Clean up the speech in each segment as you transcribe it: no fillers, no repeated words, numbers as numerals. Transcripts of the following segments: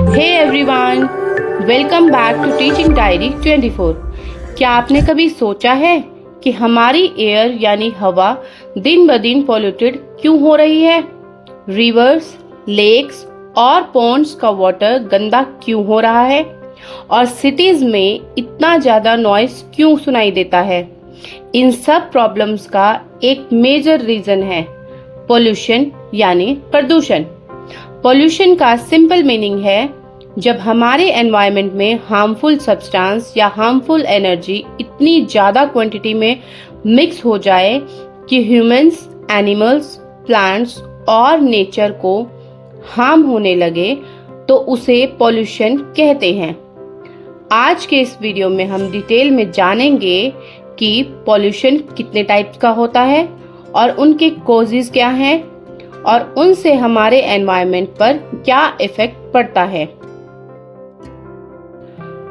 Hey everyone, welcome back to teaching diary 24। क्या आपने कभी सोचा है कि हमारी एयर यानी हवा दिन ब दिन पॉल्यूटेड क्यों हो रही है? रिवर्स, लेक्स और पॉन्ड्स का वाटर गंदा क्यों हो रहा है? और सिटीज में इतना ज्यादा नॉइस क्यों सुनाई देता है? इन सब प्रॉब्लम्स का एक मेजर रीजन है पोल्यूशन यानी प्रदूषण। पोल्यूशन का सिंपल मीनिंग है जब हमारे एनवायरनमेंट में हार्मफुल सब्सटेंस या हार्मफुल एनर्जी इतनी ज्यादा क्वांटिटी में मिक्स हो जाए कि ह्यूमंस, एनिमल्स, प्लांट्स और नेचर को हार्म होने लगे तो उसे पोल्यूशन कहते हैं। आज के इस वीडियो में हम डिटेल में जानेंगे कि पोल्यूशन कितने टाइप्स का होता है और उनके कॉजेज क्या हैं और उनसे हमारे एनवायरनमेंट पर क्या इफेक्ट पड़ता है।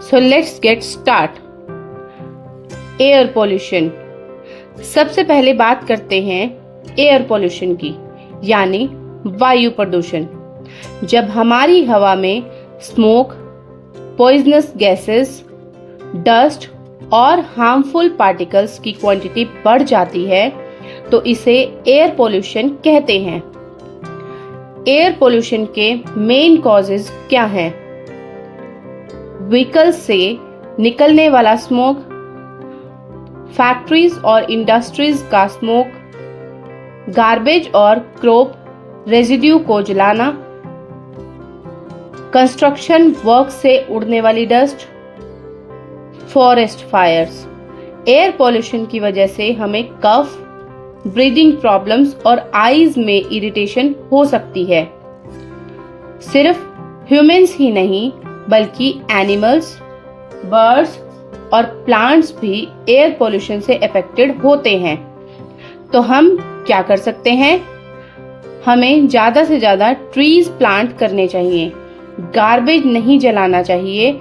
So let's get start. Air pollution. सबसे पहले बात करते हैं एयर पोल्यूशन की, यानी वायु प्रदूषण। जब हमारी हवा में स्मोक, पॉइजनस गैसेस, डस्ट और हार्मफुल पार्टिकल्स की क्वांटिटी बढ़ जाती है तो इसे एयर पोल्यूशन कहते हैं। एयर पोल्यूशन के मेन कॉजेज क्या हैं? व्हीकल्स से निकलने वाला स्मोक, फैक्ट्रीज और इंडस्ट्रीज का स्मोक, गार्बेज और क्रॉप रेजिड्यू को जलाना, कंस्ट्रक्शन वर्क से उड़ने वाली dust, forest fires. Air pollution की वजह से हमें कफ, ब्रीदिंग प्रॉब्लम्स और आईज में इरिटेशन हो सकती है। सिर्फ ह्यूमंस ही नहीं बल्कि एनिमल्स, बर्ड्स और प्लांट्स भी एयर पोल्यूशन से अफेक्टेड होते हैं। तो हम क्या कर सकते हैं? हमें ज्यादा से ज्यादा ट्रीज प्लांट करने चाहिए, गार्बेज नहीं जलाना चाहिए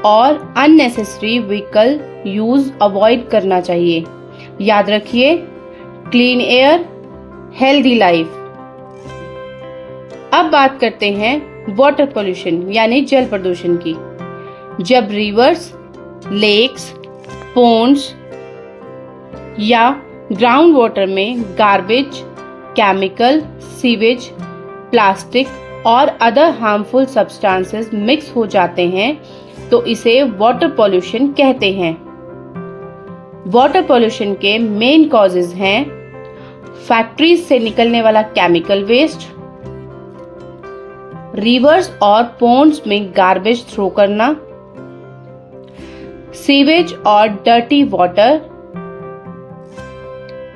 और अननेसेसरी व्हीकल यूज अवॉइड करना चाहिए। याद रखिए, क्लीन एयर, हेल्दी लाइफ। अब बात करते हैं वाटर पोल्यूशन यानी जल प्रदूषण की। जब रिवर्स, लेक्स, पॉन्ड्स या ग्राउंड वाटर में गार्बेज, केमिकल, सीवेज, प्लास्टिक और अदर हार्मफुल सब्सटेंसेस मिक्स हो जाते हैं तो इसे वाटर पोल्यूशन कहते हैं। वाटर पोल्यूशन के मेन कॉजेज हैं फैक्ट्रीज से निकलने वाला केमिकल वेस्ट, रिवर्स और पॉन्ड्स में गार्बेज थ्रो करना, सीवेज और dirty water,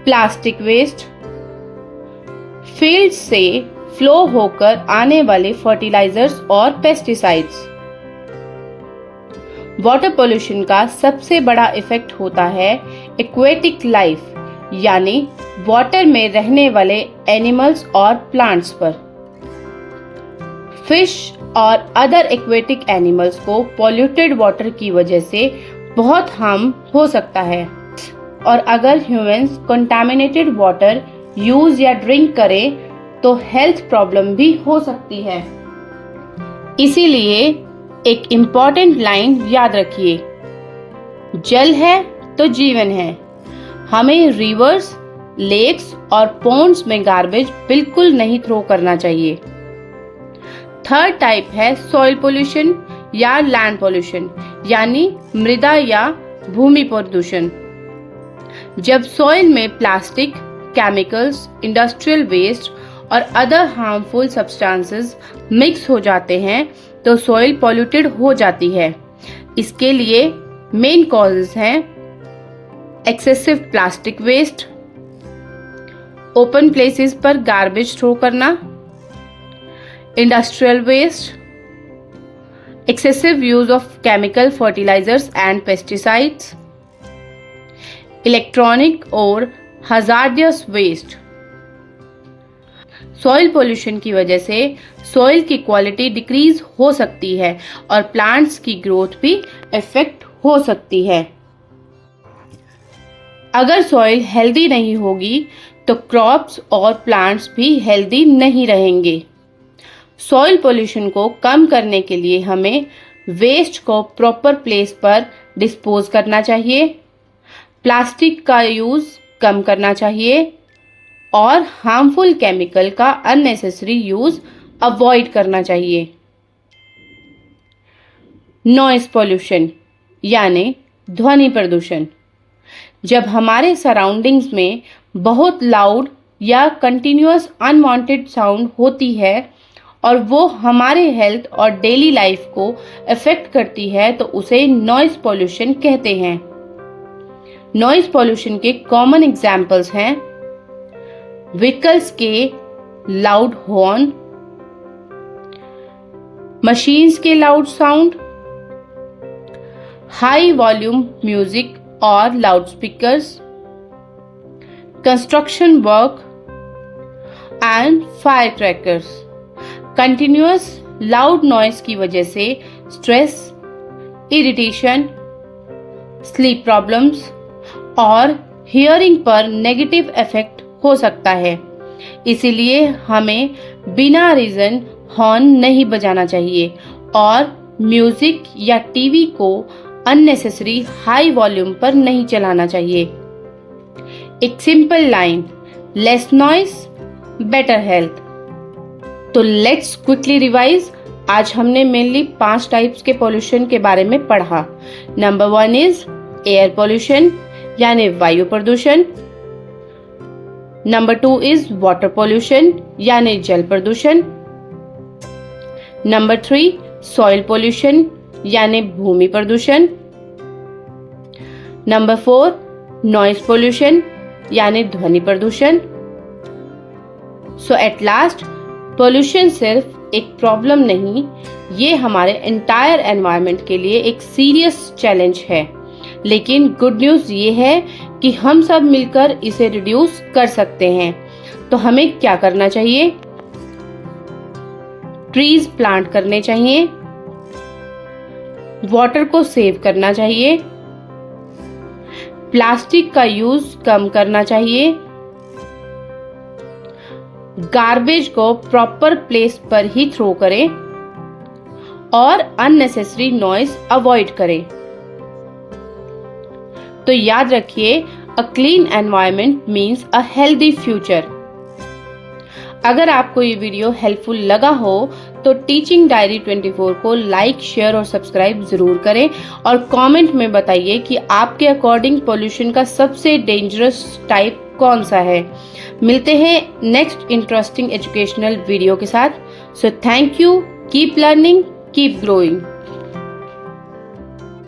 plastic waste, field से फ्लो होकर आने वाले फर्टिलाइजर्स और पेस्टिसाइड्स। वाटर पोल्यूशन का सबसे बड़ा इफेक्ट होता है एक्वेटिक लाइफ यानी वाटर में रहने वाले एनिमल्स और प्लांट्स पर। फिश और अदर एक्वेटिक एनिमल्स को पॉल्यूटेड वाटर की वजह से बहुत हार्म हो सकता है और अगर ह्यूमंस कंटामिनेटेड वाटर यूज या ड्रिंक करें तो हेल्थ प्रॉब्लम भी हो सकती है। इसीलिए एक इम्पॉर्टेंट लाइन याद रखिए, जल है तो जीवन है। हमें रिवर्स, लेक्स और पॉन्ड्स में गार्बेज बिल्कुल नहीं थ्रो करना चाहिए। थर्ड टाइप है सॉइल पोल्यूशन या लैंड पोल्यूशन यानी मृदा या भूमि प्रदूषण। जब सॉइल में प्लास्टिक, केमिकल्स, इंडस्ट्रियल वेस्ट और अदर हार्मफुल सब्सटेंसेस मिक्स हो जाते हैं तो सॉइल पॉल्यूटेड हो जाती है। इसके लिए मेन कॉजेज हैं excessive plastic waste, open places पर गार्बेज थ्रो करना, industrial waste, excessive use of chemical fertilizers and pesticides, electronic और हजार्डियस वेस्ट। सॉइल पोल्यूशन की वजह से सॉइल की क्वालिटी डिक्रीज हो सकती है और प्लांट्स की ग्रोथ भी इफेक्ट हो सकती है। अगर सॉइल हेल्दी नहीं होगी तो क्रॉप्स और प्लांट्स भी हेल्दी नहीं रहेंगे। सॉइल पोल्यूशन को कम करने के लिए हमें वेस्ट को प्रॉपर प्लेस पर डिस्पोज करना चाहिए, प्लास्टिक का यूज़ कम करना चाहिए और हार्मफुल केमिकल का अननेसेसरी यूज़ अवॉइड करना चाहिए। नॉइस पोल्यूशन यानी ध्वनि प्रदूषण। जब हमारे सराउंडिंग्स में बहुत लाउड या कंटिन्यूअस अनवांटेड साउंड होती है और वो हमारे हेल्थ और डेली लाइफ को अफेक्ट करती है तो उसे नॉइस पोल्यूशन कहते हैं। नॉइस पोल्यूशन के कॉमन एग्जाम्पल्स हैं व्हीकल्स के लाउड हॉर्न, मशीन्स के loud sound, high volume music और loud speakers, construction work and fire crackers. Continuous loud noise की वजह से स्ट्रेस, इरिटेशन, स्लीप प्रॉब्लम्स और हियरिंग पर नेगेटिव इफेक्ट हो सकता है। इसीलिए हमें बिना रीजन हॉर्न नहीं बजाना चाहिए और म्यूजिक या टीवी को अननेसेसरी हाई वॉल्यूम पर नहीं चलाना चाहिए। एक simple line, less noise better health. तो लेट्स क्विकली रिवाइज। आज हमने मेनली 5 टाइप्स के पोल्यूशन के बारे में पढ़ा। नंबर 1 इज एयर पोल्यूशन यानी वायु प्रदूषण। नंबर 2 इज वाटर पोल्यूशन यानी जल प्रदूषण। नंबर 3 सॉइल पोल्यूशन यानी भूमि प्रदूषण। नंबर 4 नॉइस पोल्यूशन यानी ध्वनि प्रदूषण। सो एट लास्ट, पोल्यूशन सिर्फ एक प्रॉब्लम नहीं, ये हमारे एंटायर एनवायरनमेंट के लिए एक सीरियस चैलेंज है। लेकिन गुड न्यूज़ ये है कि हम सब मिलकर इसे रिड्यूस कर सकते हैं। तो हमें क्या करना चाहिए? ट्रीज प्लांट करने चाहिए, वाटर को सेव करना चाहिए, प्लास्टिक का यूज कम करना चाहिए, गार्बेज को प्रॉपर प्लेस पर ही थ्रो करें और अननेसेसरी नॉइज अवॉइड करें। तो याद रखिए, a clean environment means a healthy future. अगर आपको ये वीडियो हेल्पफुल लगा हो तो टीचिंग डायरी 24 को लाइक, शेयर और सब्सक्राइब जरूर करें और कमेंट में बताइए कि आपके अकॉर्डिंग पोल्यूशन का सबसे डेंजरस टाइप कौन सा है। मिलते हैं नेक्स्ट इंटरेस्टिंग एजुकेशनल वीडियो के साथ। So thank you, keep learning, keep growing.